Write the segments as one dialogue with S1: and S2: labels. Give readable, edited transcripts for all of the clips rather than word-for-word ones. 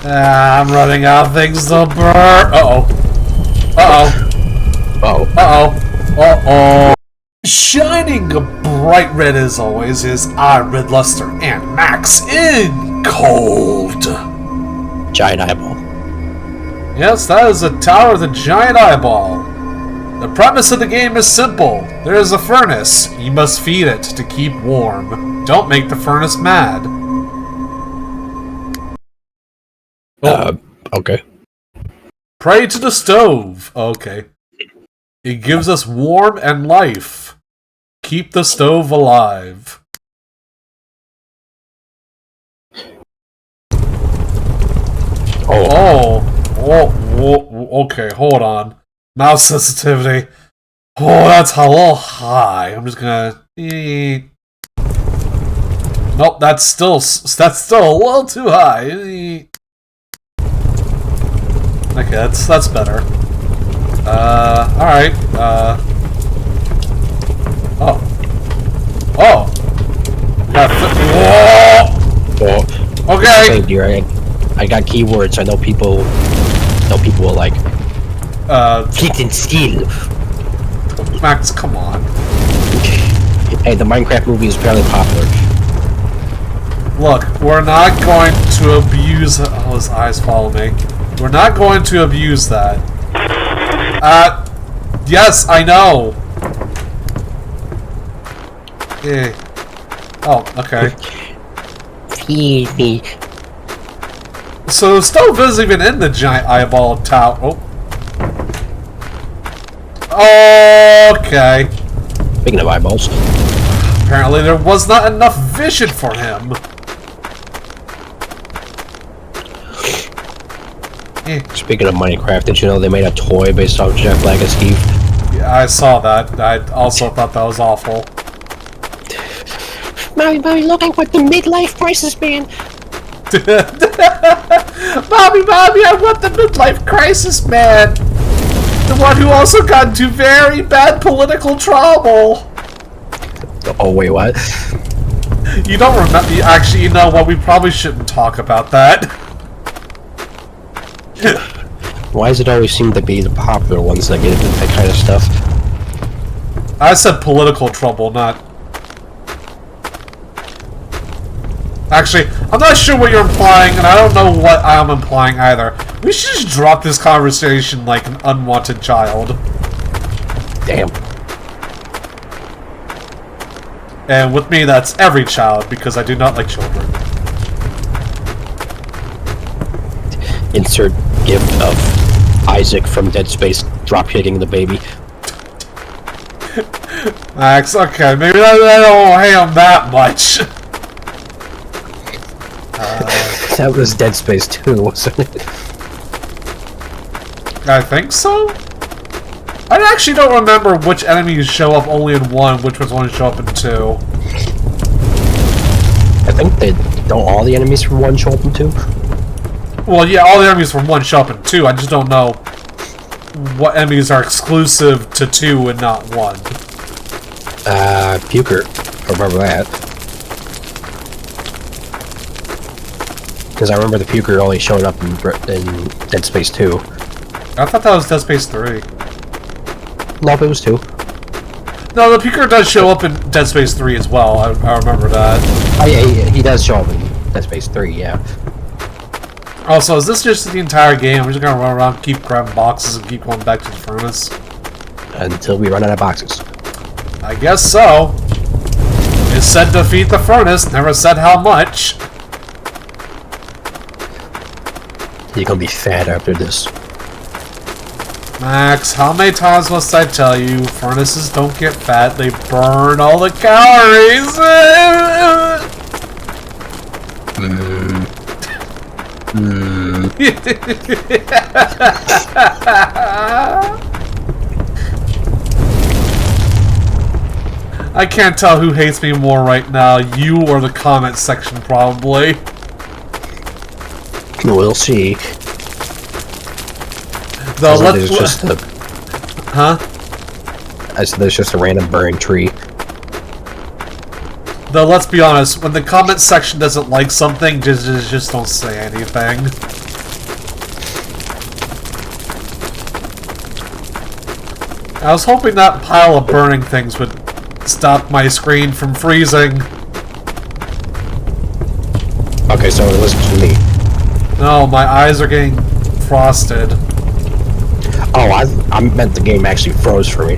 S1: I'm running out of things to burn. Uh-oh. Uh-oh.
S2: Uh-oh.
S1: Uh-oh. Uh-oh. Shining bright red as always is I, Red Luster, and Max in Cold.
S2: Giant eyeball.
S1: Yes, that is a tower with a giant eyeball. The premise of the game is simple. There is a furnace. You must feed it to keep warm. Don't make the furnace mad.
S2: Okay.
S1: Pray to the stove. Okay. It gives us warmth and life. Keep the stove alive. Oh, okay, hold on. Mouse sensitivity. Oh, that's a little high. I'm just gonna... Nope, that's still a little too high. Okay, that's better. Alright, Oh! Whoa! Okay!
S2: Hey, dear, I got keywords I know people will like. Heat and steel.
S1: Max, come on.
S2: Hey, the Minecraft movie is fairly popular.
S1: Look, we're not going to abuse... Oh, his eyes follow me. We're not going to abuse that. Yes, I know. Eh. Oh, okay.
S2: Feed me.
S1: So the stove isn't even in the giant eyeball tower. Oh. Okay.
S2: Speaking of eyeballs.
S1: Apparently there was not enough vision for him.
S2: Speaking of Minecraft, did you know they made a toy based off Jeff Black and Steve?
S1: Yeah, I saw that. I also thought that was awful.
S2: Mommy, look, I want the midlife crisis man.
S1: Mommy, I want the midlife crisis man. The one who also got into very bad political trouble.
S2: Oh, wait, what?
S1: You don't remember? Actually, you know what? We probably shouldn't talk about that.
S2: Why does it always seem to be the popular ones that get into that kind of stuff?
S1: I said political trouble, not... Actually, I'm not sure what you're implying, and I don't know what I'm implying either. We should just drop this conversation like an unwanted child.
S2: Damn.
S1: And with me, that's every child, because I do not like children.
S2: Insert gif of Isaac from Dead Space drop-hitting the baby.
S1: Max, okay, maybe I don't hate him that much.
S2: That was Dead Space 2, wasn't it?
S1: I think so? I actually don't remember which enemies show up only in 1, which ones only show up in 2.
S2: I think don't all the enemies from 1 show up in 2?
S1: Well, yeah, all the enemies from 1 show up in 2, I just don't know what enemies are exclusive to 2 and not 1.
S2: Puker. I remember that. Because I remember the Puker only showed up in Dead Space 2.
S1: I thought that was Dead Space 3.
S2: Nope, it was 2.
S1: No, the Puker does show up in Dead Space 3 as well, I remember that.
S2: Oh yeah, he does show up in Dead Space 3, yeah.
S1: Also, is this just the entire game? We're just gonna run around, keep grabbing boxes, and keep going back to the furnace?
S2: Until we run out of boxes.
S1: I guess so. It said defeat the furnace, never said how much.
S2: You're gonna be fat after this.
S1: Max, how many times must I tell you, furnaces don't get fat, they burn all the calories! I can't tell who hates me more right now, you or the comment section probably.
S2: We'll see.
S1: Though,
S2: let's just a...
S1: Huh?
S2: I said there's just a random burning tree.
S1: Though, let's be honest, when the comment section doesn't like something, just don't say anything. I was hoping that pile of burning things would stop my screen from freezing.
S2: Okay, so listen to me.
S1: No, my eyes are getting frosted.
S2: Oh, I meant the game actually froze for me.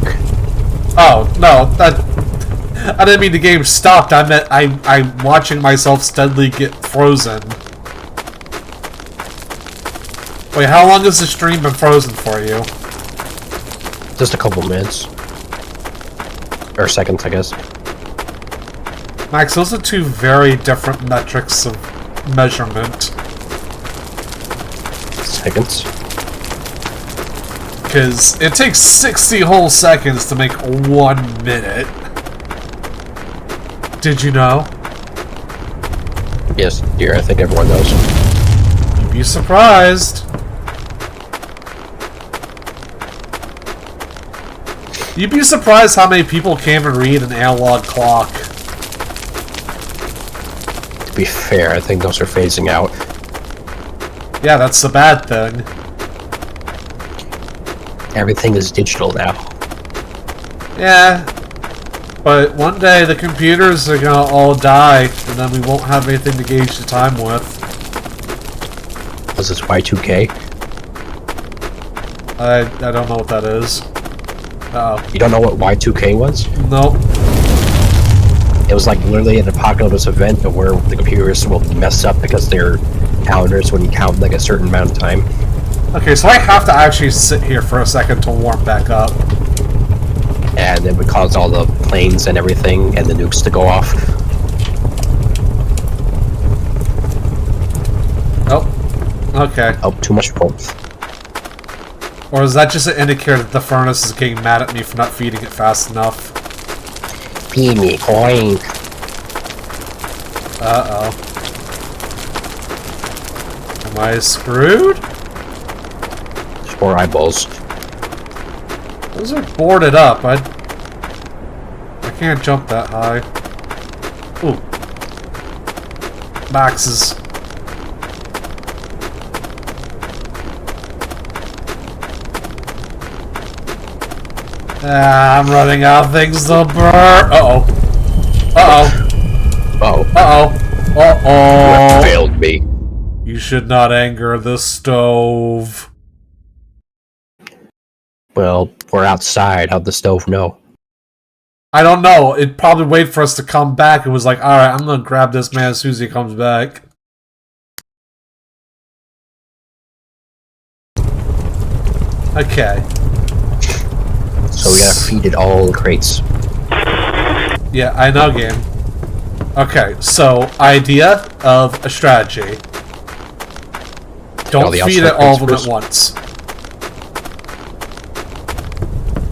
S1: Oh, no, I didn't mean the game stopped. I meant I'm watching myself steadily get frozen. Wait, how long has the stream been frozen for you?
S2: Just a couple minutes. Or seconds, I guess.
S1: Max, those are two very different metrics of measurement.
S2: Seconds.
S1: Because it takes 60 whole seconds to make 1 minute. Did you know?
S2: Yes, dear, I think everyone knows.
S1: You'd be surprised. You'd be surprised how many people can't even read an analog clock.
S2: To be fair, I think those are phasing out.
S1: Yeah, that's the bad thing.
S2: Everything is digital now.
S1: Yeah, but one day the computers are gonna all die, and then we won't have anything to gauge the time with.
S2: Was this Y2K?
S1: I don't know what that is. Uh-oh.
S2: You don't know what Y2K was?
S1: Nope.
S2: It was like literally an apocalypse event where the computers will mess up because their calendars wouldn't count like a certain amount of time.
S1: Okay, so I have to actually sit here for a second to warm back up.
S2: And it would cause all the planes and everything and the nukes to go off.
S1: Oh. Okay.
S2: Oh, too much both.
S1: Or is that just an indicator that the furnace is getting mad at me for not feeding it fast enough?
S2: Feed me, coin.
S1: Uh-oh. Am I screwed?
S2: 4 eyeballs.
S1: Those are boarded up. I can't jump that high. Ooh. Maxes. I'm running out of things to burn. Uh-oh. Uh-oh.
S2: Uh-oh.
S1: Uh-oh. Uh-oh.
S2: You failed me.
S1: You should not anger the stove.
S2: Well, we're outside. How'd the stove know?
S1: I don't know. It probably waited for us to come back. It was like, alright, I'm gonna grab this man as soon as he comes back. Okay.
S2: So we gotta feed it all the crates.
S1: Yeah, I know, game. Okay, so idea of a strategy. Don't feed it all of them at once.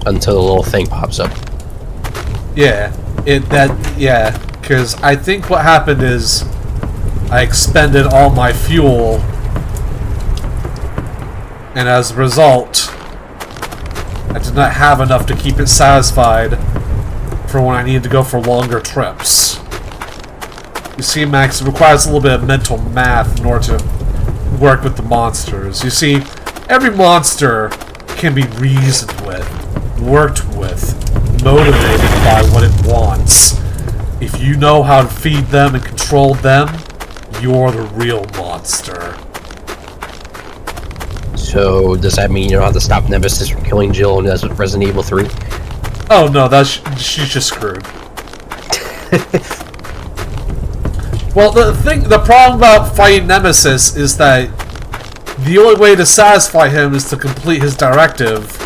S2: Until the little thing pops up.
S1: Yeah, because I think what happened is I expended all my fuel, and as a result, I did not have enough to keep it satisfied for when I needed to go for longer trips. You see, Max, it requires a little bit of mental math in order to work with the monsters. You see, every monster can be reasoned with, worked with, motivated by what it wants. If you know how to feed them and control them, you're the real monster.
S2: So, does that mean you don't have to stop Nemesis from killing Jill in Resident Evil 3?
S1: Oh no, she's just screwed. Well, the problem about fighting Nemesis is that the only way to satisfy him is to complete his directive.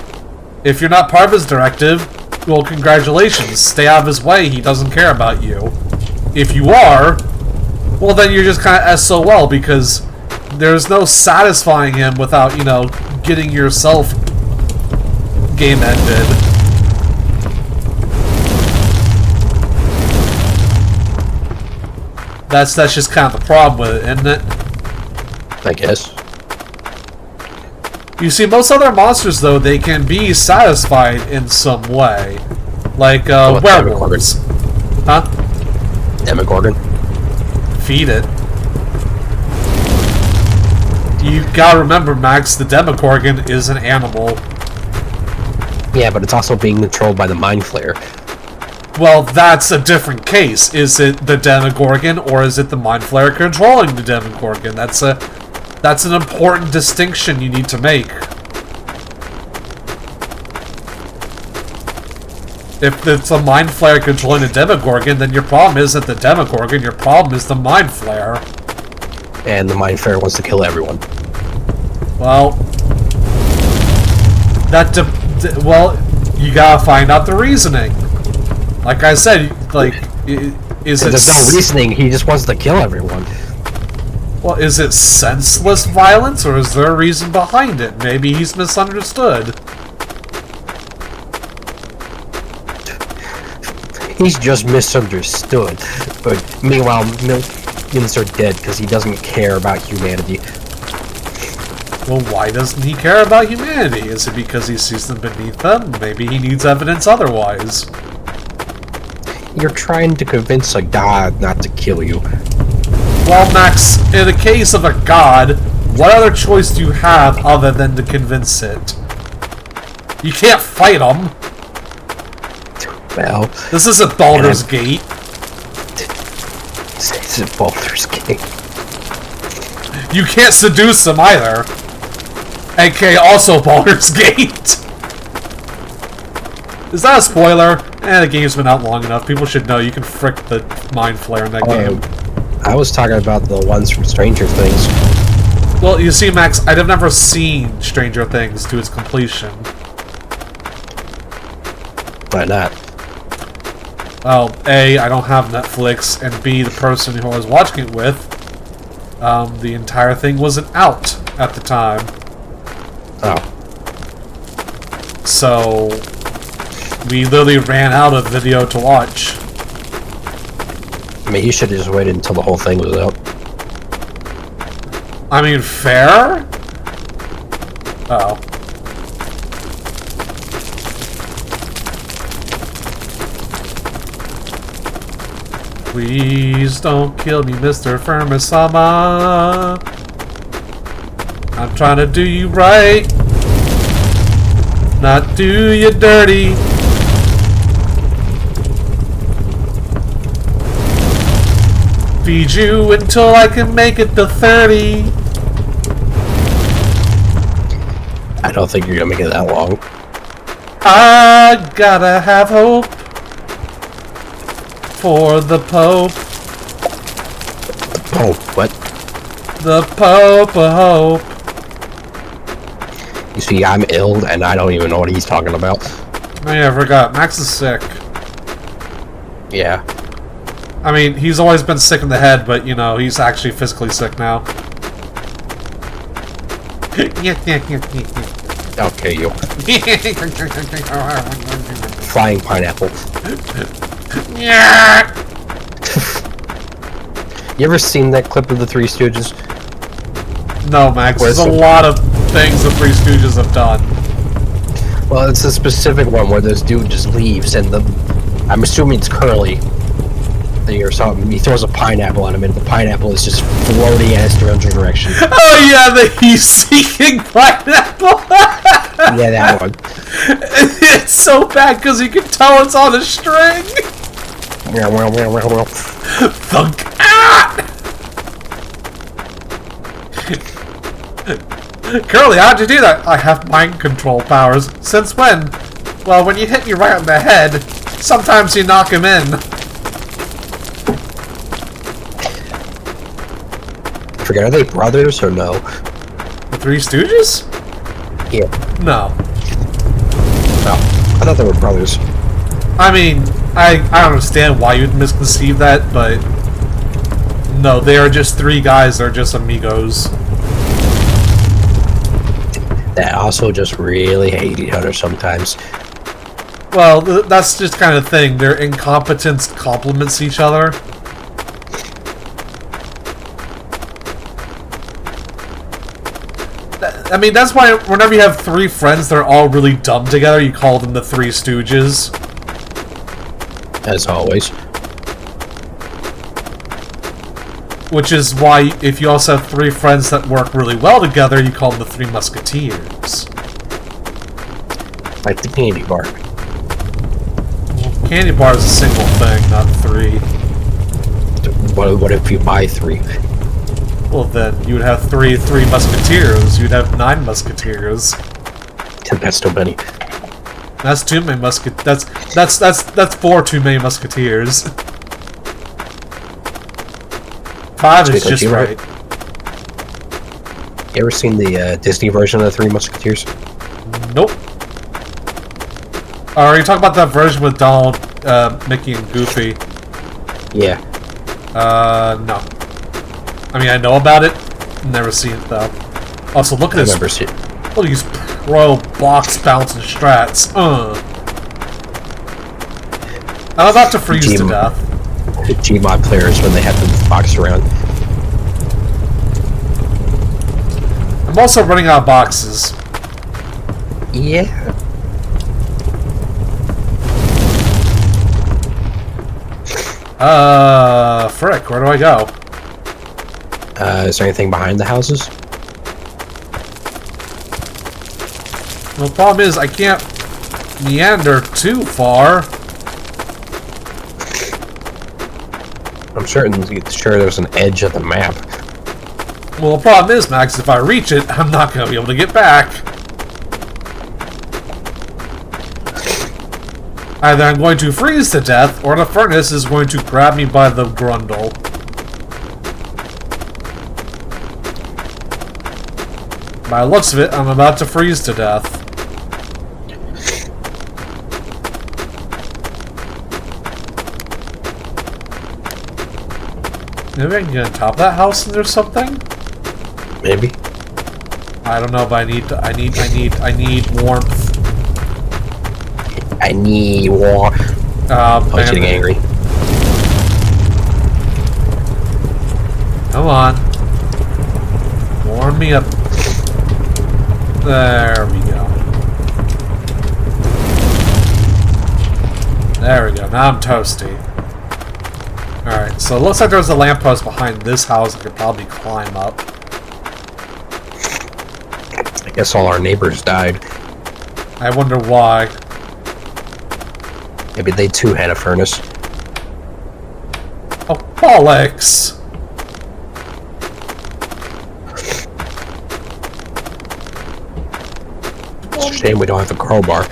S1: If you're not part of his directive, well, congratulations. Stay out of his way. He doesn't care about you. If you are, well, then you're just kind of SOL, because there's no satisfying him without, you know, getting yourself game ended. That's just kind of the problem with it, isn't it?
S2: I guess.
S1: You see, most other monsters, though, they can be satisfied in some way. Like, werewolves. Huh?
S2: Demogorgon?
S1: Feed it. You gotta remember, Max, the Demogorgon is an animal.
S2: Yeah, but it's also being controlled by the Mind Flayer.
S1: Well, that's a different case. Is it the Demogorgon, or is it the Mind Flayer controlling the Demogorgon? That's an important distinction you need to make. If it's the Mind Flayer controlling the Demogorgon, then your problem isn't the Demogorgon, your problem is the Mind Flayer.
S2: And the Mind Flayer wants to kill everyone.
S1: Well, well, you gotta find out the reasoning. Like I said, like, is it...
S2: There's no reasoning, he just wants to kill everyone.
S1: Well, is it senseless violence, or is there a reason behind it? Maybe he's misunderstood.
S2: He's just misunderstood. But meanwhile, millions are dead because he doesn't care about humanity.
S1: Well, why doesn't he care about humanity? Is it because he sees them beneath them? Maybe he needs evidence otherwise.
S2: You're trying to convince a god not to kill you.
S1: Well, Max, in the case of a god, what other choice do you have other than to convince it? You can't fight him.
S2: Well...
S1: This isn't Baldur's Gate.
S2: This isn't Baldur's Gate.
S1: You can't seduce him either. A.K.A. also Baldur's Gate. Is that a spoiler? The game's been out long enough. People should know you can frick the Mind Flayer in that game.
S2: I was talking about the ones from Stranger Things.
S1: Well, you see, Max, I've never seen Stranger Things to its completion.
S2: Why not?
S1: Well, A, I don't have Netflix, and B, the person who I was watching it with, the entire thing wasn't out at the time.
S2: Oh.
S1: So, we literally ran out of video to watch.
S2: I mean, you should have just waited until the whole thing was out.
S1: I mean, fair? Uh-oh. Please don't kill me, Mr. Firmasama. I'm trying to do you right, not do you dirty. Feed you until I can make it to 30.
S2: I don't think you're gonna make it that long.
S1: I gotta have hope for the Pope.
S2: Oh, what?
S1: The Pope of Hope.
S2: You see, I'm ill, and I don't even know what he's talking about.
S1: Oh yeah, I forgot. Max is sick.
S2: Yeah.
S1: I mean, he's always been sick in the head, but, you know, he's actually physically sick now.
S2: I'll kill you. Flying pineapple. You ever seen that clip of the Three Stooges?
S1: No, Max. There's a lot of things the Three Stooges have done.
S2: Well, it's a specific one where this dude just leaves, and I'm assuming it's Curly. Or something. He throws a pineapple at him, and the pineapple is just floating in his direction.
S1: Oh yeah, the heat-seeking pineapple.
S2: Yeah, that one.
S1: It's so bad because you can tell it's on a string. Thunk. Ah! Curly, how'd you do that? I have mind control powers. Since when? Well, when you hit me right on the head, sometimes you knock him in.
S2: Are they brothers or no?
S1: The Three Stooges?
S2: Yeah.
S1: No.
S2: No. I thought they were brothers.
S1: I mean, I don't understand why you'd misconceive that, but no, they are just three guys. They're just amigos.
S2: That also just really hate each other sometimes.
S1: Well, that's just kind of thing. Their incompetence complements each other. I mean, that's why whenever you have three friends that are all really dumb together, you call them the Three Stooges.
S2: As always.
S1: Which is why, if you also have three friends that work really well together, you call them the Three Musketeers.
S2: Like the candy bar.
S1: Well, candy bar is a single thing, not 3.
S2: What if you buy 3?
S1: Well, then you would have three musketeers. You'd have 9 musketeers.
S2: That's too many.
S1: That's too many that's 4 too many musketeers. 5 is just right.
S2: You ever seen the Disney version of the Three Musketeers?
S1: Nope. Are you talking about that version with Donald, Mickey, and Goofy?
S2: Yeah.
S1: No. I mean, I know about it. Never seen it though. Also, look at this. Look at these pro box bouncing strats. I'm about to freeze to death.
S2: The Gmod players when they have them boxed around.
S1: I'm also running out of boxes.
S2: Yeah.
S1: Frick, where do I go?
S2: Is there anything behind the houses?
S1: Well, the problem is I can't meander too far.
S2: I'm sure there's an edge of the map.
S1: Well, the problem is, Max, if I reach it, I'm not going to be able to get back. Either I'm going to freeze to death, or the furnace is going to grab me by the grundle. By the looks of it, I'm about to freeze to death. Maybe I can get on top of that house and there's something?
S2: Maybe.
S1: I don't know, but I need warmth.
S2: I need war.
S1: I'm
S2: getting angry.
S1: Come on. Warm me up. There we go. There we go. Now I'm toasty. Alright, so it looks like there's a lamppost behind this house I could probably climb up.
S2: I guess all our neighbors died.
S1: I wonder why.
S2: Maybe they too had a furnace.
S1: Oh, bollocks!
S2: It's a shame we don't have a crowbar.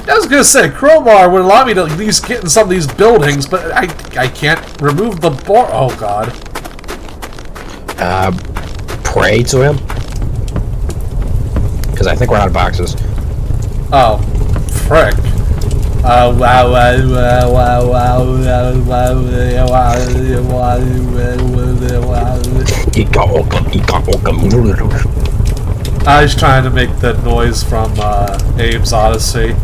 S1: I was gonna say, crowbar would allow me to at least get in some of these buildings, but I can't remove the bar. Oh god.
S2: Pray to him? Because I think we're out of boxes.
S1: Oh, frick. I was trying to make the noise from Abe's Odyssey.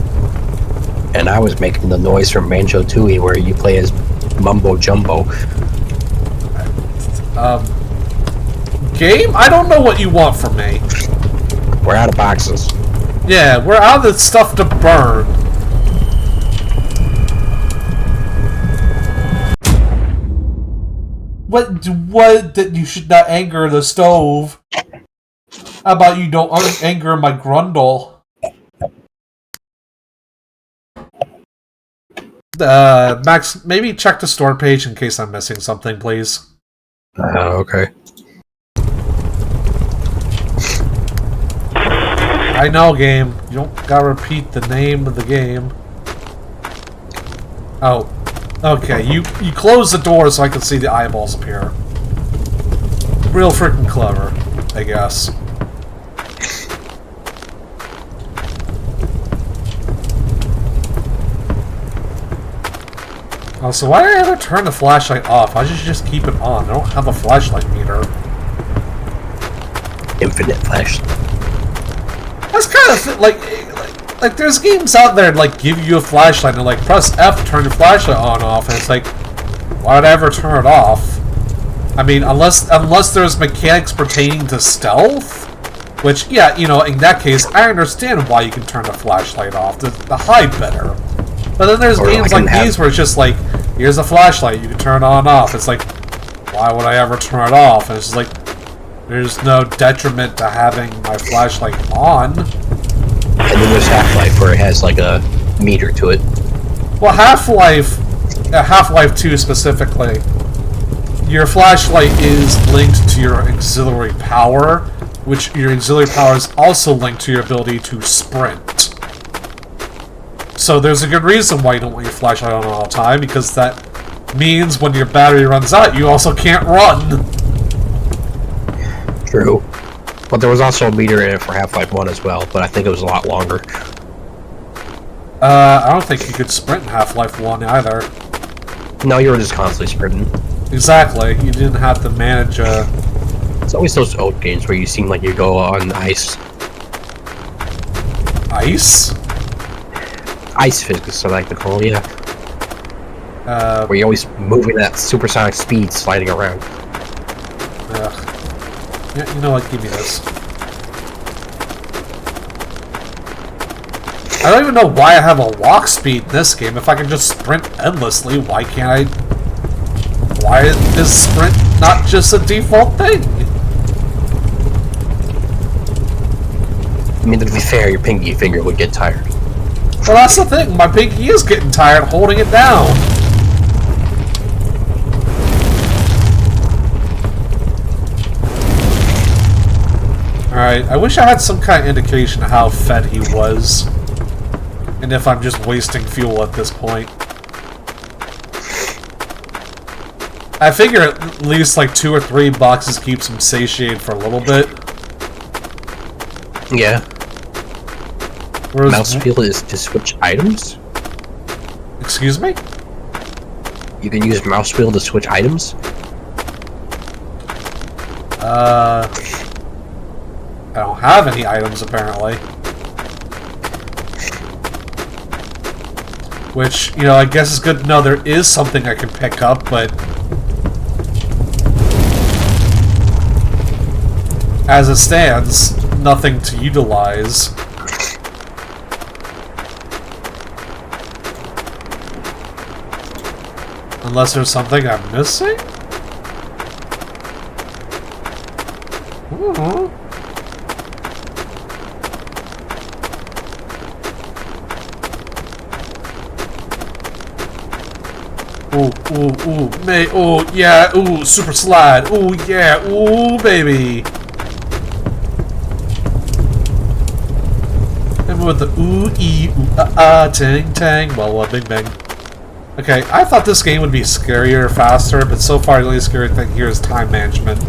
S2: And I was making the noise from Banjo-Tooie where you play as Mumbo Jumbo.
S1: Game? I don't know what you want from me.
S2: We're out of boxes.
S1: Yeah, we're out of stuff to burn. What that you should not anger the stove? How about you don't anger my grundle? Max, maybe check the store page in case I'm missing something, please.
S2: Okay.
S1: I know, game. You don't gotta repeat the name of the game. Oh. Okay, you close the door so I can see the eyeballs appear. Real freaking clever, I guess. Oh, so why did I ever turn the flashlight off? I should just keep it on. I don't have a flashlight meter.
S2: Infinite flashlight.
S1: That's kind of like there's games out there that, like, give you a flashlight and like press F to turn your flashlight on and off, and it's like, why would I ever turn it off? I mean, unless there's mechanics pertaining to stealth, which, yeah, you know, in that case, I understand why you can turn the flashlight off to hide better. But then there's games like these where it's just like, here's a flashlight, you can turn it on and off. It's like, why would I ever turn it off? And it's just like, there's no detriment to having my flashlight on.
S2: And then there's Half-Life, where it has like a meter to it.
S1: Well, Half-Life 2 specifically, your flashlight is linked to your auxiliary power, which your auxiliary power is also linked to your ability to sprint. So there's a good reason why you don't want your flashlight on all the time, because that means when your battery runs out, you also can't run.
S2: True. But there was also a meter in it for Half-Life 1 as well, but I think it was a lot longer.
S1: I don't think you could sprint in Half-Life 1 either.
S2: No, you were just constantly sprinting.
S1: Exactly. You didn't have to manage
S2: It's always those old games where you seem like you go on ice.
S1: Ice?
S2: Ice physics, I like to call it, yeah. Where you're always moving at supersonic speed, sliding around.
S1: Ugh. Yeah, you know what? Give me this. I don't even know why I have a walk speed in this game. If I can just sprint endlessly, why can't I... Why is sprint not just a default thing?
S2: I mean, to be fair, your pinky finger would get tired.
S1: Well, that's the thing. My pinky is getting tired holding it down. Alright, I wish I had some kind of indication of how fed he was. And if I'm just wasting fuel at this point. I figure at least like 2 or 3 boxes keeps him satiated for a little bit.
S2: Yeah.
S1: Whereas
S2: Mouse wheel is to switch items?
S1: Excuse me?
S2: You can use mouse wheel to switch items?
S1: I don't have any items, apparently. Which, you know, I guess is good to know there is something I can pick up, but... as it stands, nothing to utilize. Unless there's something I'm missing? Ooh. Ooh, yeah, ooh, super slide, ooh, yeah, ooh, baby. And with the ooh, tang, tang, well, bing, bang. Okay, I thought this game would be scarier, faster, but so far the only scary thing here is time management.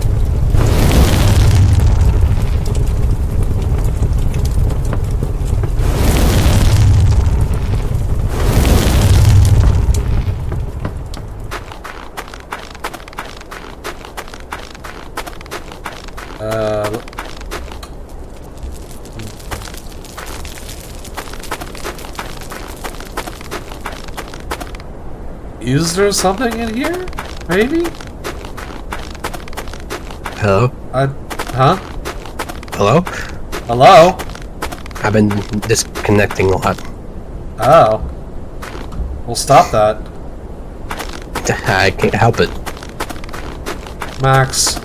S1: Is there something in here? Maybe?
S2: Hello?
S1: Huh?
S2: Hello?
S1: Hello?
S2: I've been disconnecting a lot.
S1: Oh. Well, stop that.
S2: I can't help it.
S1: Max.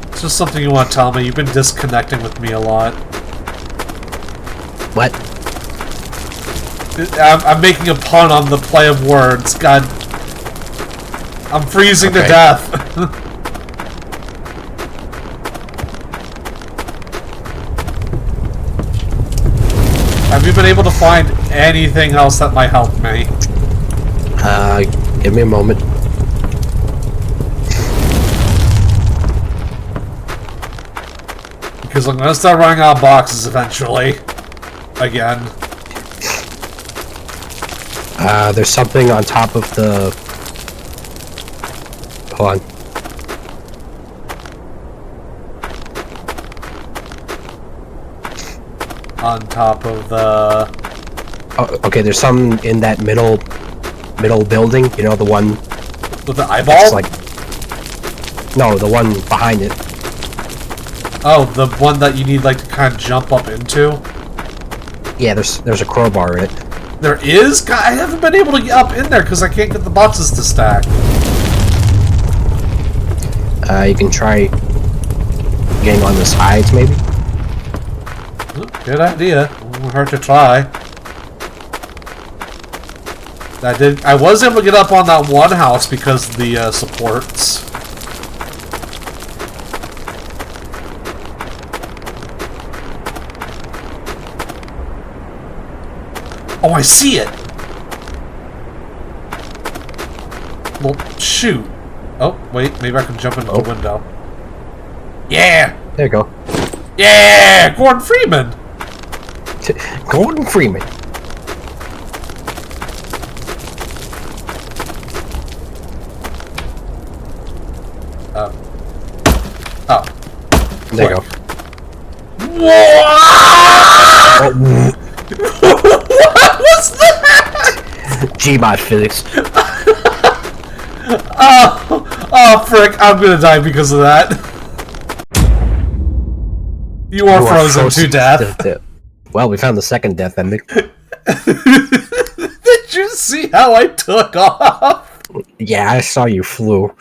S1: It's just something you want to tell me. You've been disconnecting with me a lot.
S2: What?
S1: I'm making a pun on the play of words. God. I'm freezing to death. Have you been able to find anything else that might help me?
S2: Give me a moment.
S1: Because I'm gonna start running out of boxes eventually. Again.
S2: There's something on top of the... Hold on.
S1: On top of the...
S2: Oh, okay, there's some in that middle building. You know, the one...
S1: With the eyeball?
S2: It's like... No, the one behind it.
S1: Oh, the one that you need, like, to kind of jump up into?
S2: Yeah, there's a crowbar in it.
S1: There is? God, I haven't been able to get up in there because I can't get the boxes to stack.
S2: You can try getting on the sides, maybe?
S1: Good idea. Won't hurt to try. I was able to get up on that one house because of the supports. Oh, I see it! Well, shoot. Oh, wait, maybe I can jump into the window. Yeah!
S2: There you go.
S1: Yeah! Gordon Freeman!
S2: Gordon Freeman.
S1: Oh.
S2: There you go.
S1: Whoa!
S2: Oh,
S1: What was that?
S2: Gmod physics.
S1: Oh, frick, I'm gonna die because of that. You are frozen to death.
S2: Well, we found the second death ending.
S1: Did you see how I took off?
S2: Yeah, I saw you flew.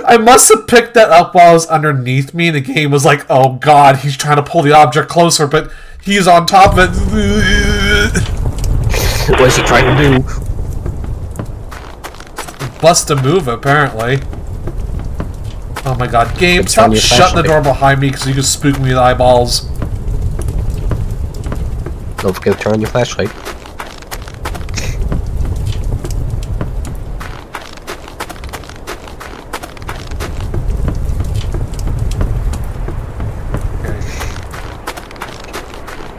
S1: I must have picked that up while I was underneath me, and the game was like, oh god, he's trying to pull the object closer, but he's on top of it.
S2: What is he trying to do?
S1: Bust a move, apparently. Oh my god, game,
S2: It's
S1: stop
S2: on your
S1: shutting the
S2: flashlight.
S1: door behind me because you can spook me with eyeballs.
S2: Don't forget to turn on your flashlight.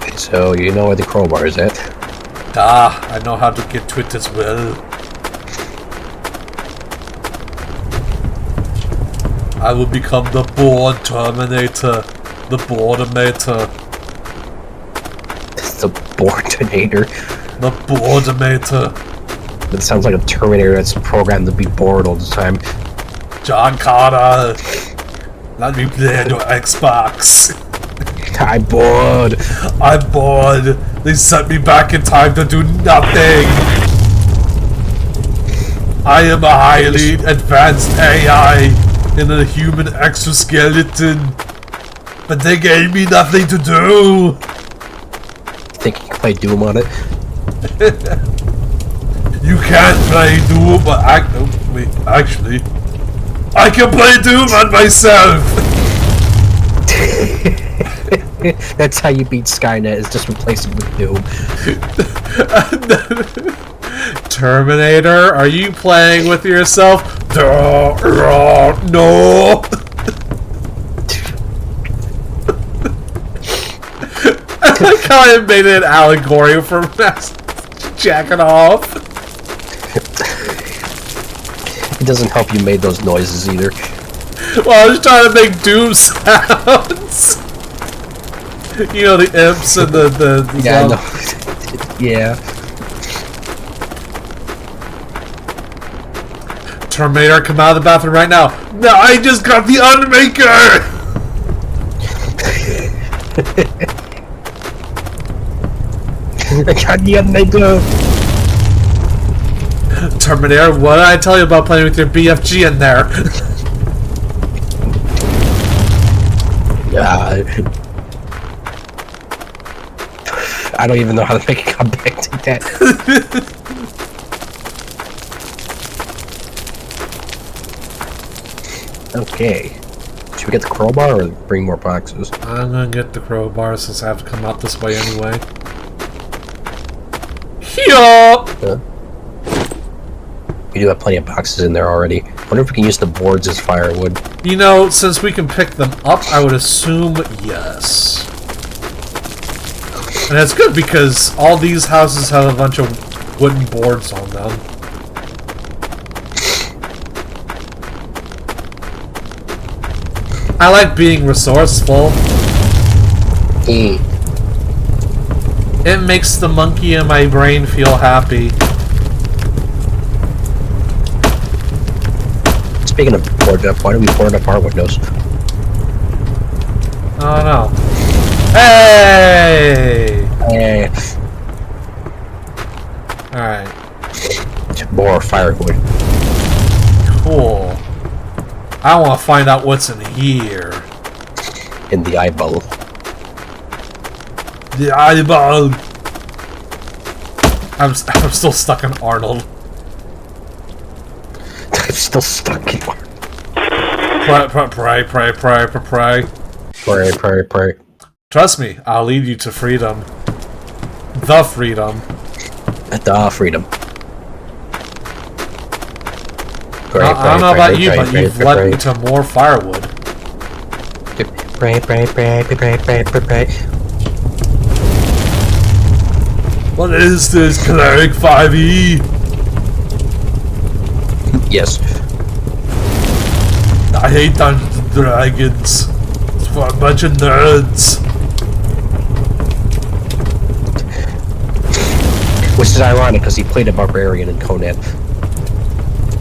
S2: Okay, so you know where the crowbar is at.
S1: Ah, I know how to get to it as well. I will become the Born Terminator. The Boredemator.
S2: It's the Boredinator.
S1: The Boredemator.
S2: That sounds like a Terminator that's programmed to be bored all the time.
S1: John Connor. Let me play your Xbox.
S2: I'm bored.
S1: I'm bored. They sent me back in time to do nothing. I am a highly advanced AI in a human exoskeleton. But they gave me nothing to do.
S2: Think you can play Doom on it?
S1: You can't play Doom, but actually, I can play Doom on myself.
S2: That's how you beat Skynet, is just replace it with Doom.
S1: Terminator, are you playing with yourself? No. I like how I made it an allegory for jacking off.
S2: It doesn't help you made those noises either.
S1: Well, I was trying to make Doom sounds. You know, the imps and the
S2: Yeah, I know. Yeah.
S1: Terminator, come out of the bathroom right now. No, I just got the Unmaker!
S2: I got the Unmaker!
S1: Terminator, what did I tell you about playing with your BFG in there?
S2: I don't even know how to make a comeback to that. Okay. Should we get the crowbar or bring more boxes?
S1: I'm gonna get the crowbar since I have to come out this way anyway. Yup!
S2: Yeah. We do have plenty of boxes in there already. Wonder if we can use the boards as firewood.
S1: You know, since we can pick them up, I would assume yes. And that's good because all these houses have a bunch of wooden boards on them. I like being resourceful. It makes the monkey in my brain feel happy.
S2: Speaking of boarded up, why do we board up our windows?
S1: I don't know. Hey!
S2: Eh,
S1: Alright.
S2: more firewood.
S1: Cool. I want to find out what's in here.
S2: In the eyeball.
S1: The eyeball. I'm still stuck on Arnold.
S2: I'm still stuck in
S1: Pray.
S2: Pray.
S1: Trust me, I'll lead you to freedom. The freedom.
S2: The freedom.
S1: I don't know about you, but you've led me to more firewood.
S2: Pray.
S1: What is this, Cleric 5e?
S2: Yes.
S1: I hate Dungeons and Dragons. It's for a bunch of nerds.
S2: Which is ironic because he played a barbarian in Conan.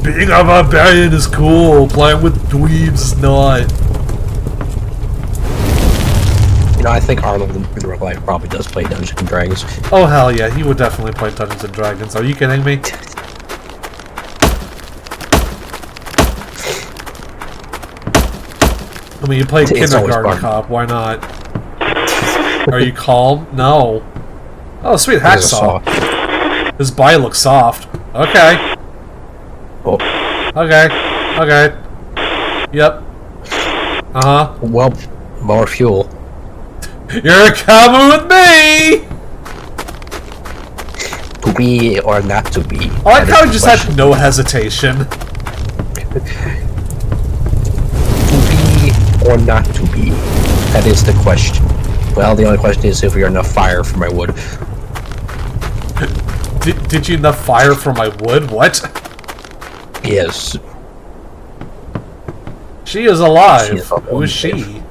S1: Being a barbarian is cool. Playing with dweebs is not.
S2: You know, I think Arnold in real life probably does play Dungeons and Dragons.
S1: Oh hell yeah, he would definitely play Dungeons and Dragons. Are you kidding me? I mean, you played Kindergarten Cop, why not? Are you calm? No. Oh, sweet, hacksaw. His body looks soft. Okay.
S2: Oh.
S1: Okay. Yep. Uh-huh.
S2: Well, more fuel.
S1: You're coming with me!
S2: To be or not to be?
S1: I like how he just had no hesitation.
S2: To be or not to be? That is the question. Well, the only question is if we are enough fire for my wood.
S1: Did you enough fire for my wood? What?
S2: Yes.
S1: She is alive.
S2: She is
S1: Who is she?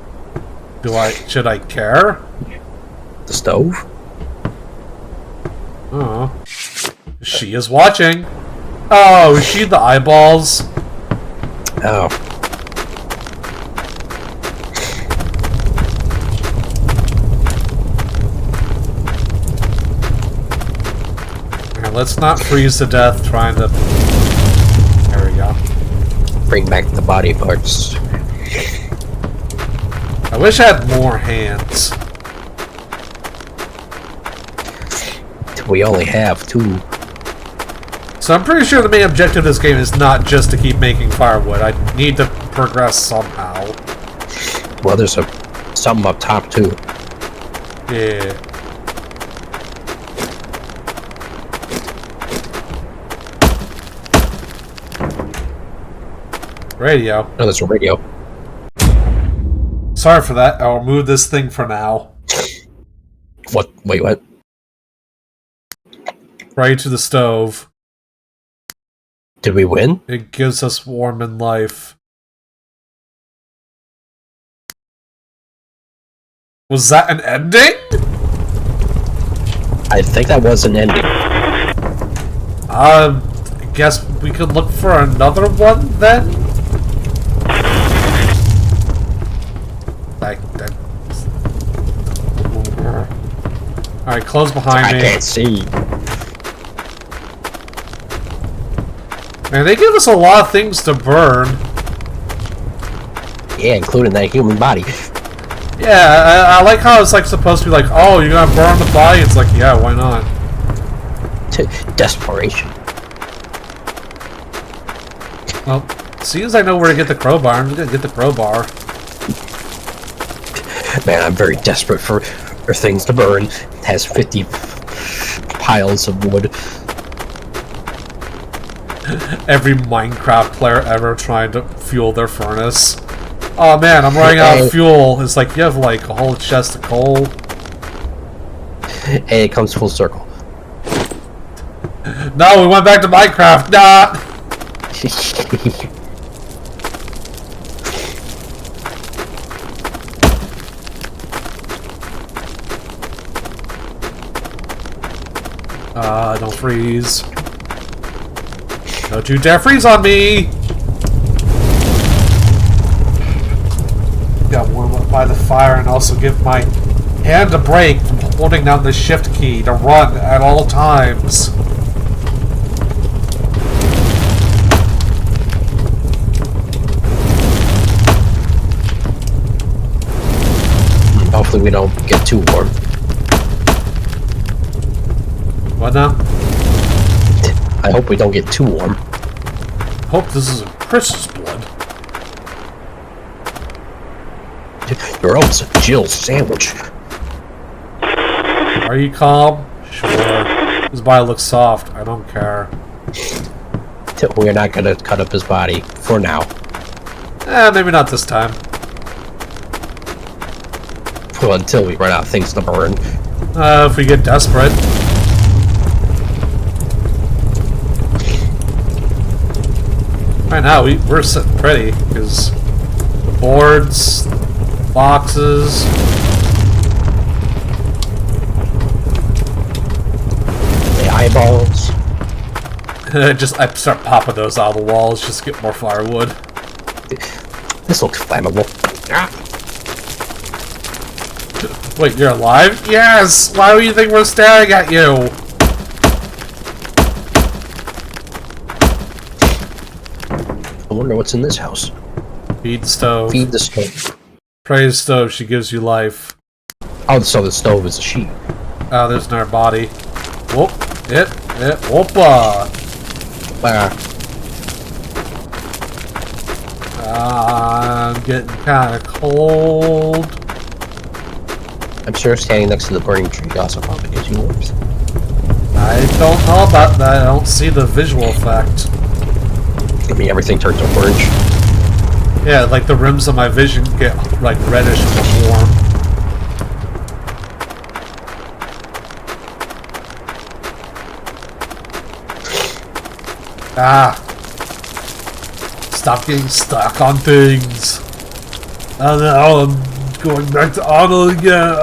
S1: Should I care?
S2: The stove?
S1: Oh. She is watching. Oh, is she the eyeballs?
S2: Oh.
S1: And let's not freeze to death trying to... There we go.
S2: Bring back the body parts.
S1: I wish I had more hands.
S2: We only have 2.
S1: So I'm pretty sure the main objective of this game is not just to keep making firewood. I need to progress somehow.
S2: Well, there's something up top too.
S1: Yeah. Radio.
S2: No, there's a radio.
S1: Sorry for that. I'll remove this thing for now.
S2: What? Wait, what?
S1: Right to the stove.
S2: Did we win?
S1: It gives us warm in life. Was that an ending?
S2: I think that was an ending.
S1: I guess we could look for another one then? Alright, close behind me.
S2: I can't see.
S1: Man, they give us a lot of things to burn.
S2: Yeah, including that human body.
S1: Yeah, I like how it's like supposed to be like, oh, you're gonna burn the body? It's like, yeah, why not?
S2: Desperation.
S1: Well, seeing as I know where to get the crowbar, I'm just gonna get the crowbar.
S2: Man, I'm very desperate for things to burn. It has 50 piles of wood.
S1: Every Minecraft player ever trying to fuel their furnace. Oh man, I'm running out of fuel. It's like, you have like a whole chest of coal.
S2: And it comes full circle.
S1: No, we went back to Minecraft. Nah! Don't freeze. Don't you dare freeze on me! Got warm up by the fire and also give my hand a break from holding down the shift key to run at all times.
S2: Hopefully we don't get too warm.
S1: What now?
S2: I hope we don't get too warm.
S1: Hope this isn't Chris's blood.
S2: Your own's a Jill sandwich.
S1: Are you calm? Sure. His body looks soft. I don't care.
S2: We're not gonna cut up his body for now.
S1: Maybe not this time.
S2: Well, until we run out of things to burn.
S1: If we get desperate. Right now, we're sitting pretty, because the boards, boxes...
S2: The eyeballs.
S1: I start popping those out of the walls, just to get more firewood.
S2: This looks flammable. Ah.
S1: Wait, you're alive? Yes! Why do you think we're staring at you?
S2: I wonder what's in this house.
S1: Feed the stove.
S2: Feed the stove.
S1: Praise stove, she gives you life.
S2: Oh, so the stove is a sheep.
S1: Oh, there's another body. Whoop. Whoopa! I'm getting kinda cold.
S2: I'm sure standing next to the burning tree also probably gives you warmth.
S1: I don't know about that. I don't see the visual effect.
S2: I mean, everything turns orange.
S1: Yeah, like the rims of my vision get like reddish and warm. Ah! Stop getting stuck on things. And now I'm going back to Arnold again.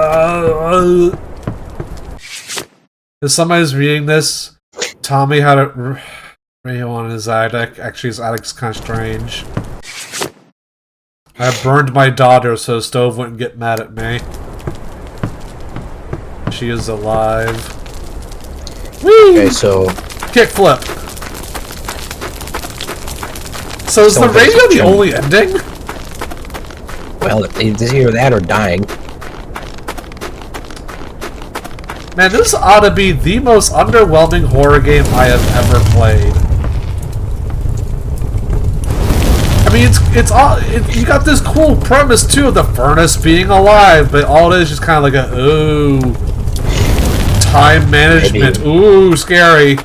S1: If somebody's reading this, Tommy had a radio on his attic. Actually, his attic's kind of strange. I burned my daughter so the stove wouldn't get mad at me. She is alive. Whee!
S2: Okay, so...
S1: Kickflip! So is the radio the only ending?
S2: Well, it's either that or dying.
S1: Man, this ought to be the most underwhelming horror game I have ever played. I mean, it's all you got this cool premise too of the furnace being alive, but all it is just kind of like a ooh, time management.
S2: Maybe,
S1: ooh, scary.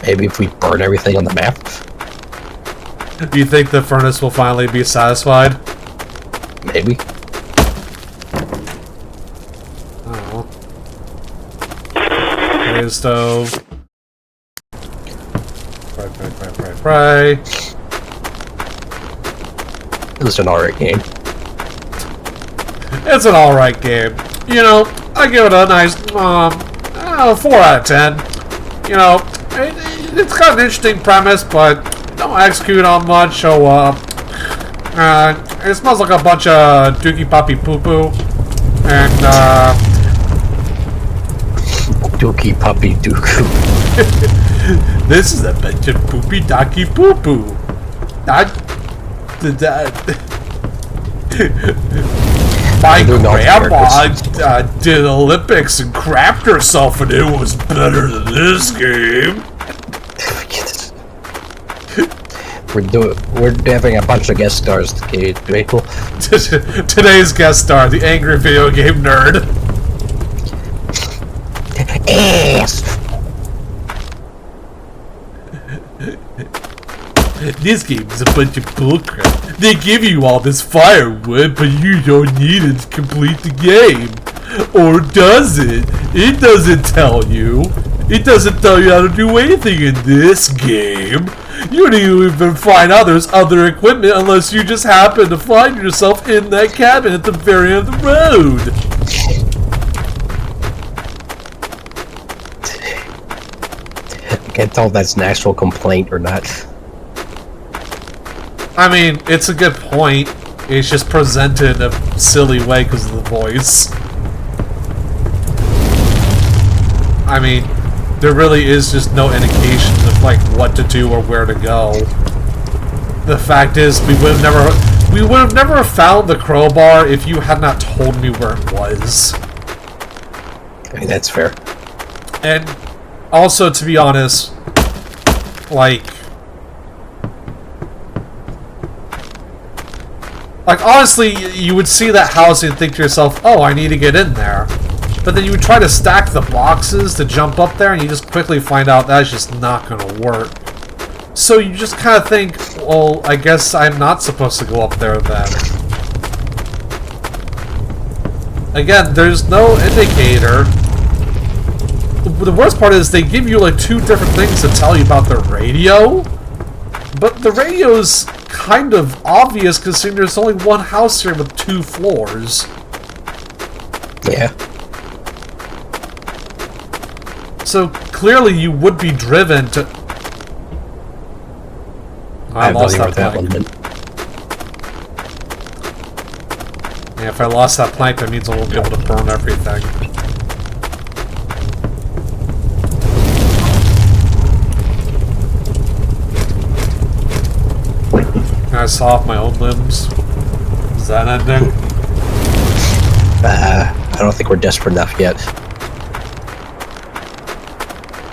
S2: Maybe if we burn everything on the map.
S1: Do you think the furnace will finally be satisfied?
S2: Maybe.
S1: Oh. Okay, stove. Pray.
S2: It was an alright game.
S1: It's an alright game. You know, I give it a nice 4 out of 10. You know, it's got an interesting premise, but don't execute on much, so it smells like a bunch of dookie poppy poo poo. And
S2: Dookie puppy dooku.
S1: this is a bunch of poopy docky poo poo. My grandma did Olympics and crapped herself, and it was better than this game.
S2: We're having a bunch of guest stars today, people.
S1: Today's guest star, the angry video game nerd.
S2: Ass.
S1: This game is a bunch of bullcrap. They give you all this firewood, but you don't need it to complete the game. Or does it? It doesn't tell you. It doesn't tell you how to do anything in this game. You don't even find other equipment unless you just happen to find yourself in that cabin at the very end of the road.
S2: I can't tell if that's an actual complaint or not.
S1: I mean, it's a good point. It's just presented in a silly way because of the voice. I mean, there really is just no indication of like what to do or where to go. The fact is, we would have never found the crowbar if you had not told me where it was.
S2: I mean, that's fair.
S1: And also, to be honest, like honestly, you would see that house and think to yourself, oh, I need to get in there. But then you would try to stack the boxes to jump up there, and you just quickly find out that's just not going to work. So you just kind of think, well, I guess I'm not supposed to go up there then. Again, there's no indicator. The worst part is they give you like 2 different things to tell you about the radio. But the radio's kind of obvious considering there's only one house here with 2 floors.
S2: Yeah.
S1: So clearly you would be driven to... I lost that plank. Yeah, if I lost that plank, that means I won't be able to burn everything. Can I saw off my own limbs? Is that ending?
S2: I don't think we're desperate enough yet.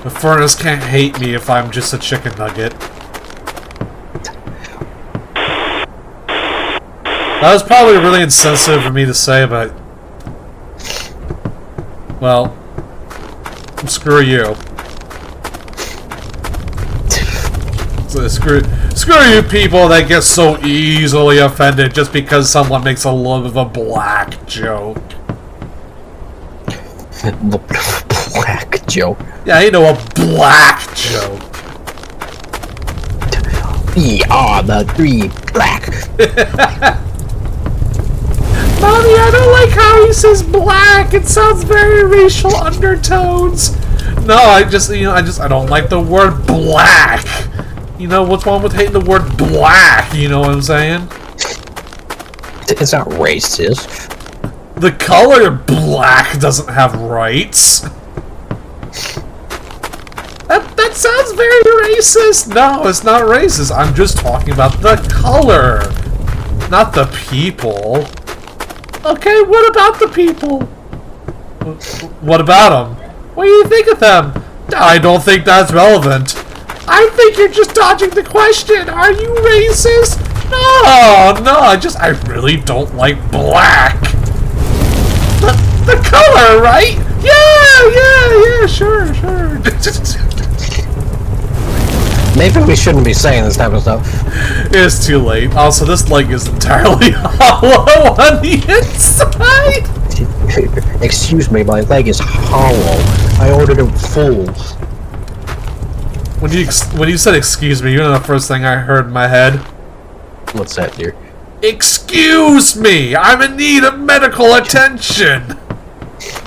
S1: The furnace can't hate me if I'm just a chicken nugget. That was probably really insensitive for me to say, but... well... screw you. So screw you people that get so easily offended just because someone makes a little bit of a black joke.
S2: Black joke.
S1: Yeah, you know, a black joke.
S2: We are the 3 black.
S1: Mommy, I don't like how he says black. It sounds very racial undertones. No, I don't like the word black. You know, what's wrong with hating the word black? You know what I'm saying?
S2: It's not racist.
S1: The color black doesn't have rights. That sounds very racist. No, it's not racist. I'm just talking about the color, not the people. Okay, what about the people? What about them? What do you think of them? I don't think that's relevant. I think you're just dodging the question. Are you racist? No, I really don't like black. The color, right? Yeah, sure.
S2: Maybe we shouldn't be saying this type of stuff.
S1: It's too late. Also, this leg is entirely hollow on the inside.
S2: Excuse me, my leg is hollow. I ordered it full.
S1: When you said excuse me, you know the first thing I heard in my head?
S2: What's that, dear?
S1: Excuse me! I'm in need of medical attention!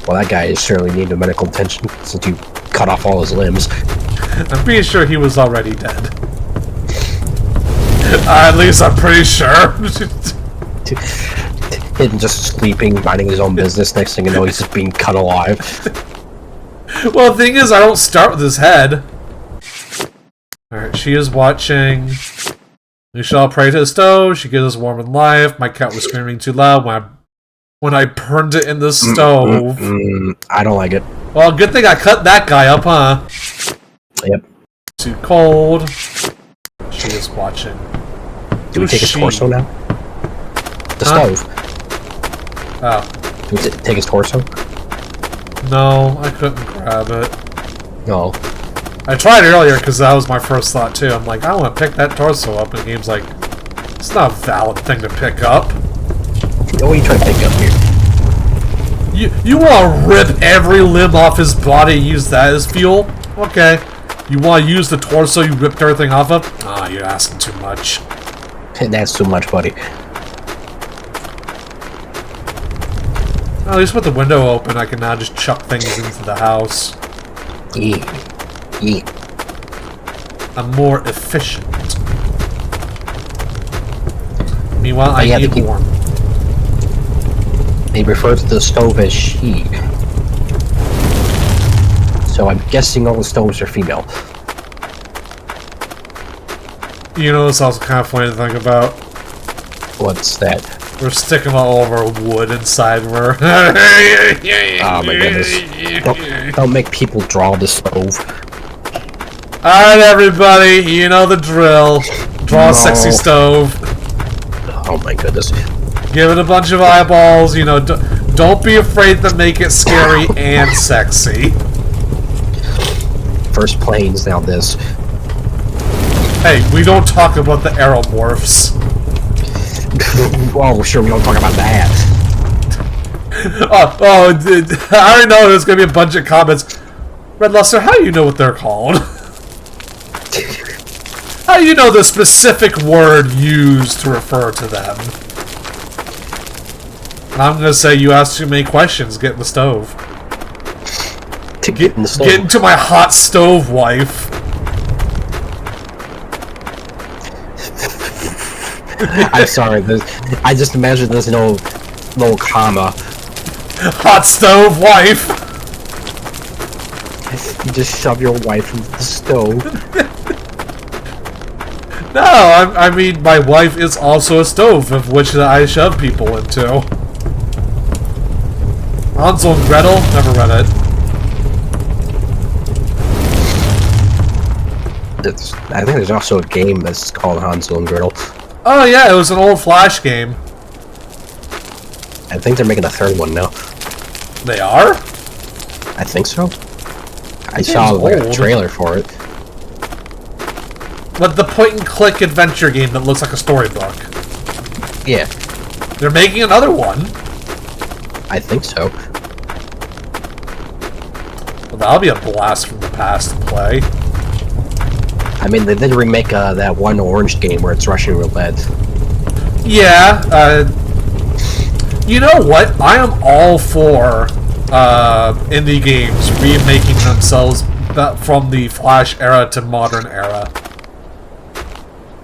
S2: Well, that guy is certainly needing medical attention since you cut off all his limbs.
S1: I'm pretty sure he was already dead. At least I'm pretty sure.
S2: Hidden just sleeping, minding his own business. Next thing you know, he's just being cut alive.
S1: Well, the thing is, I don't start with his head. Alright, she is watching. We shall pray to the stove. She gives us warm in life. My cat was screaming too loud when I burned it in the stove.
S2: I don't like it.
S1: Well, good thing I cut that guy up, huh?
S2: Yep.
S1: Too cold. She is watching.
S2: Do we take his torso now? The stove.
S1: Oh.
S2: Do we take his torso?
S1: No, I couldn't grab it.
S2: No.
S1: I tried earlier because that was my first thought too. I'm like, I want to pick that torso up, and the game's like, it's not a valid thing to pick up.
S2: What are you trying to pick up here?
S1: You want to rip every limb off his body and use that as fuel? Okay. You want to use the torso you ripped everything off of? Ah, you're asking too much.
S2: That's too much, buddy.
S1: At least with the window open, I can now just chuck things into the house.
S2: Yeah.
S1: I'm more efficient. Meanwhile, I need warm.
S2: They refer to the stove as she. So I'm guessing all the stoves are female.
S1: You know, it's also kind of funny to think about.
S2: What's that?
S1: We're sticking all over wood inside. We're.
S2: Oh my goodness! Don't make people draw the stove.
S1: Alright, everybody, you know the drill. Draw a sexy stove.
S2: Oh my goodness!
S1: Give it a bunch of eyeballs. You know, don't be afraid to make it scary and sexy.
S2: First planes, now this.
S1: Hey, we don't talk about the aeromorphs.
S2: Oh, sure, we don't talk about that.
S1: I already know there's gonna be a bunch of comments. Red Luster, how do you know what they're called? How do you know the specific word used to refer to them? I'm gonna say you asked too many questions. Get in the stove.
S2: Get in the stove.
S1: Get into my hot stove, wife.
S2: I'm sorry. I just imagine there's no comma.
S1: Hot stove, wife.
S2: You just shove your wife into the stove.
S1: No, I mean my wife is also a stove, of which I shove people into. Hansel and Gretel, never read it.
S2: I think there's also a game that's called Hansel and Gretel.
S1: Oh yeah, it was an old Flash game.
S2: I think they're making a third one now.
S1: They are?
S2: I think so. I saw like a trailer for it.
S1: But the point-and-click adventure game that looks like a storybook.
S2: Yeah.
S1: They're making another one.
S2: I think so.
S1: Well, that'll be a blast from the past to play.
S2: I mean, they did remake that one Orange game where it's Russian roulette.
S1: Yeah, you know what? I am all for indie games remaking themselves from the Flash era to modern era.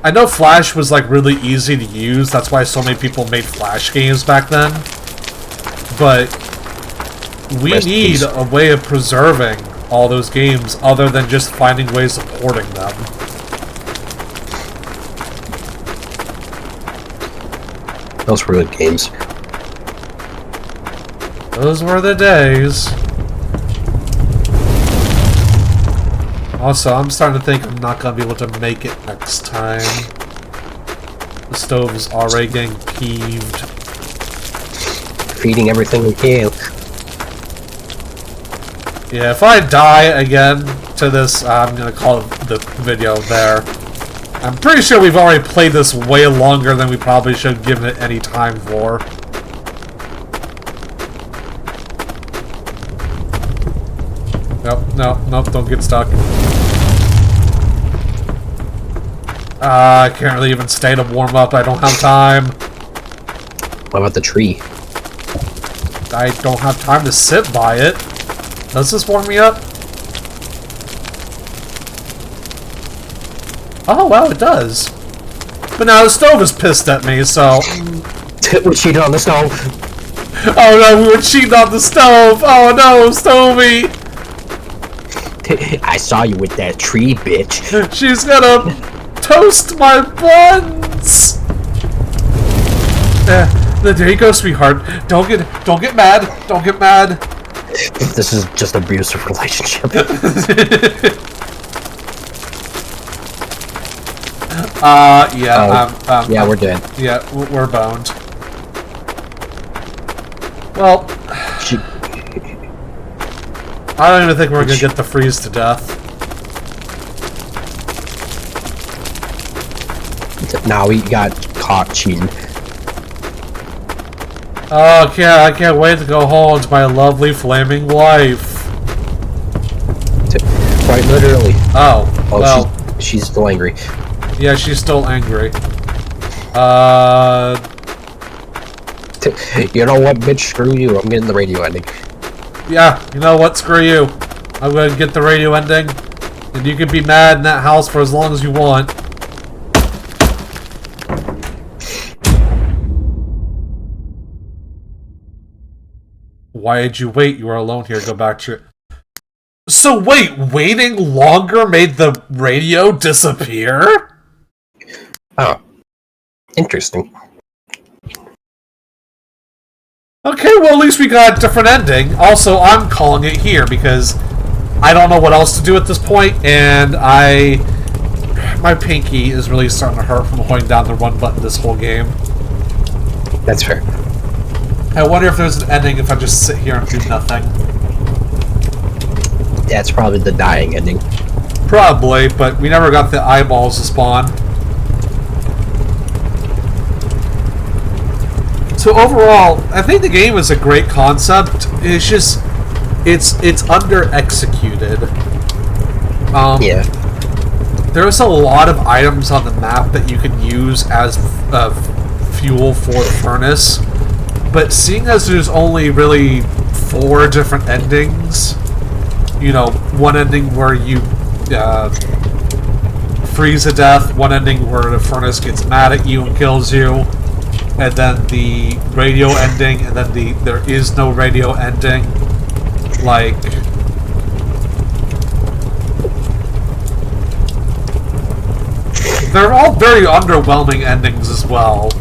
S1: I know Flash was like really easy to use, that's why so many people made Flash games back then. But we need a way of preserving all those games other than just finding ways of porting them.
S2: Those were good games.
S1: Those were the days. Also, I'm starting to think I'm not going to be able to make it next time. The stove is already getting peeved.
S2: Feeding everything we can.
S1: Yeah, if I die again to this, I'm going to call the video there. I'm pretty sure we've already played this way longer than we probably should have given it any time for. Nope, don't get stuck. I can't really even stay to warm up, I don't have time.
S2: What about the tree?
S1: I don't have time to sit by it. Does this warm me up? Oh, wow, it does. But now the stove is pissed at me, so...
S2: We cheated on the stove.
S1: Oh no, we were cheating on the stove! Oh no, Stovey!
S2: I saw you with that tree, bitch.
S1: She's gonna toast my buns! There you go, sweetheart. Don't get mad. Don't get mad.
S2: This is just an abusive relationship.
S1: Yeah.
S2: Yeah, we're dead.
S1: Yeah, we're boned. Well, I don't even think we're gonna get the freeze to death.
S2: Now we got caught cheating.
S1: Oh, I can't wait to go home to my lovely flaming wife.
S2: Quite literally.
S1: Oh, well.
S2: She's still angry.
S1: Yeah, she's still angry.
S2: You know what, bitch? Screw you. I'm getting the radio ending.
S1: Yeah, you know what? Screw you. I'm gonna get the radio ending. And you can be mad in that house for as long as you want. Why did you wait? You were alone here. Go back to your... So wait, waiting longer made the radio disappear?
S2: Oh. Interesting.
S1: Okay, well, at least we got a different ending. Also, I'm calling it here because I don't know what else to do at this point, and my pinky is really starting to hurt from holding down the run button this whole game.
S2: That's fair.
S1: I wonder if there's an ending if I just sit here and do nothing.
S2: Yeah, it's probably the dying ending.
S1: Probably, but we never got the eyeballs to spawn. So overall, I think the game is a great concept. It's just, it's under-executed.
S2: Yeah.
S1: There's a lot of items on the map that you can use as fuel for the furnace, but seeing as there's only really 4 different endings, you know, one ending where you freeze to death, one ending where the furnace gets mad at you and kills you, and then the radio ending, and then there is no radio ending. Like, they're all very underwhelming endings as well.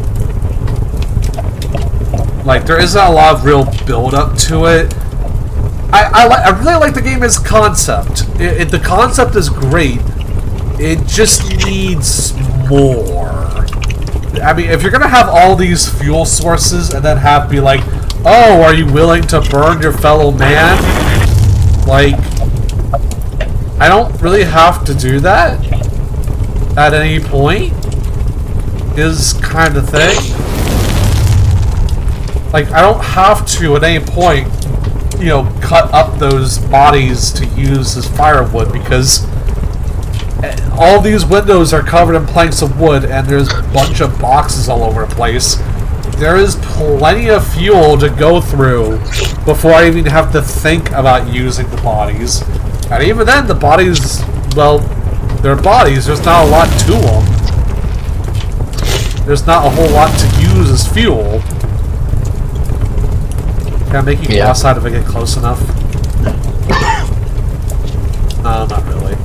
S1: Like, there isn't a lot of real build-up to it. I really like the game as concept. The concept is great. It just needs more. I mean, if you're gonna have all these fuel sources and then be like, oh, are you willing to burn your fellow man? Like, I don't really have to do that at any point, is kind of thing. Like, I don't have to at any point, you know, cut up those bodies to use as firewood, because all these windows are covered in planks of wood and there's a bunch of boxes all over the place. There is plenty of fuel to go through before I even have to think about using the bodies. And even then, the bodies, well, they're bodies. There's not a lot to them. There's not a whole lot to use as fuel. Can I make you go outside if I get close enough? No, not really.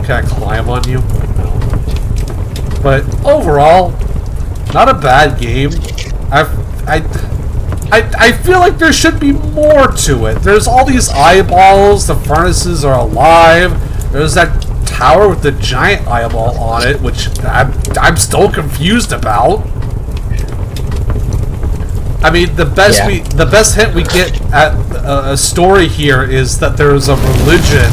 S1: Can I climb on you? No. But overall, not a bad game. I feel like there should be more to it. There's all these eyeballs, the furnaces are alive, there's that tower with the giant eyeball on it, which I'm still confused about. I mean, the best hint we get at a story here is that there's a religion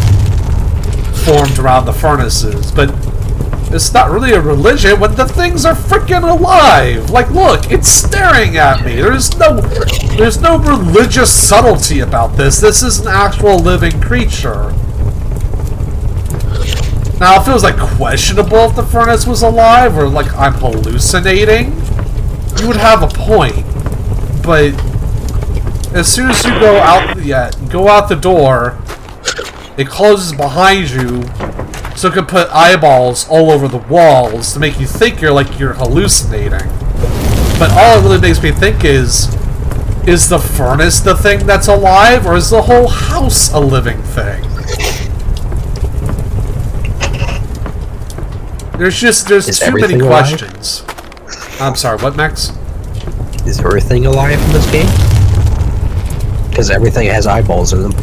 S1: formed around the furnaces, but it's not really a religion when the things are freaking alive. Like, look, it's staring at me. There's no religious subtlety about this. This is an actual living creature. Now, if it was like questionable if the furnace was alive or like I'm hallucinating, you would have a point. But as soon as you go out the door, it closes behind you, so it can put eyeballs all over the walls to make you think you're hallucinating. But all it really makes me think is the furnace the thing that's alive, or is the whole house a living thing? There's too many questions. I'm sorry, what, Max?
S2: Is everything alive in this game? Because everything has eyeballs in them.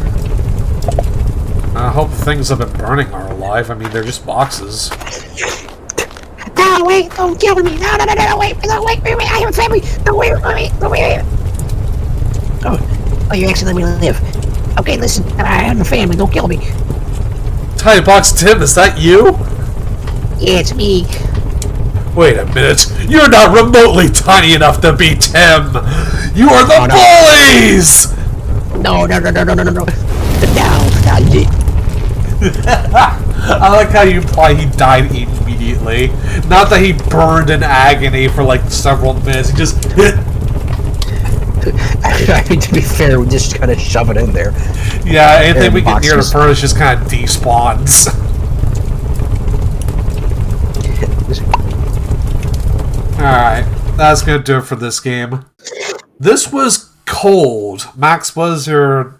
S1: I hope the things that have been burning are alive. I mean, they're just boxes.
S3: No, wait, don't kill me. No, wait, I have a family. No, wait. Oh, you actually let me live. Okay, listen, I have a family, don't kill me.
S1: Tiny Box Tim, is that you?
S3: Yeah, it's me.
S1: Wait a minute, you're not remotely tiny enough to be Tim! You are the bullies!
S3: No. No.
S1: I like how you imply he died immediately. Not that he burned in agony for like several minutes, he just
S2: I mean, to be fair, we just kind of shove it in there.
S1: Yeah, anything we get near the furnace just kind of despawns. Alright, that's gonna do it for this game. This was cold. Max, what is your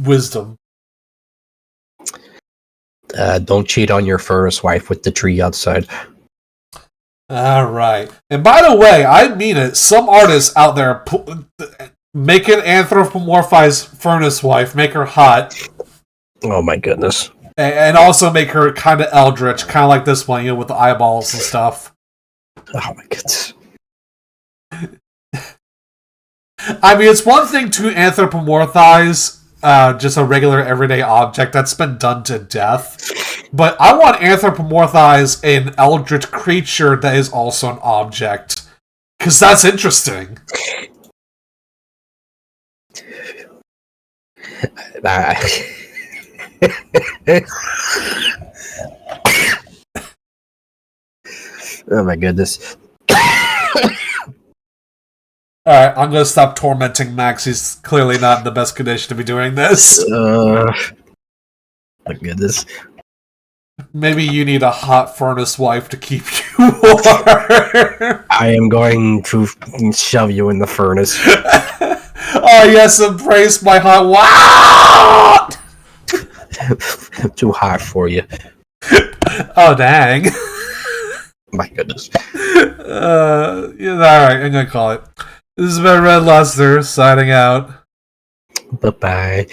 S1: wisdom?
S2: Don't cheat on your furnace wife with the tree outside.
S1: Alright. And by the way, I mean it, some artists out there make an anthropomorphized furnace wife, make her hot.
S2: Oh my goodness.
S1: And also make her kind of eldritch, kind of like this one, with the eyeballs and stuff.
S2: Oh my goodness.
S1: I mean, it's one thing to anthropomorphize just a regular everyday object. That's been done to death. But I want to anthropomorphize an eldritch creature that is also an object. Because that's interesting.
S2: Oh my goodness.
S1: Alright, I'm gonna stop tormenting Max. He's clearly not in the best condition to be doing this.
S2: My goodness.
S1: Maybe you need a hot furnace wife to keep you warm.
S2: I am going to shove you in the furnace.
S1: Oh yes, embrace my hot. Wow!
S2: Too hot for you.
S1: Oh dang.
S2: My goodness.
S1: Yeah, alright, I'm gonna call it. This has been Red Luster, signing out.
S2: Bye-bye.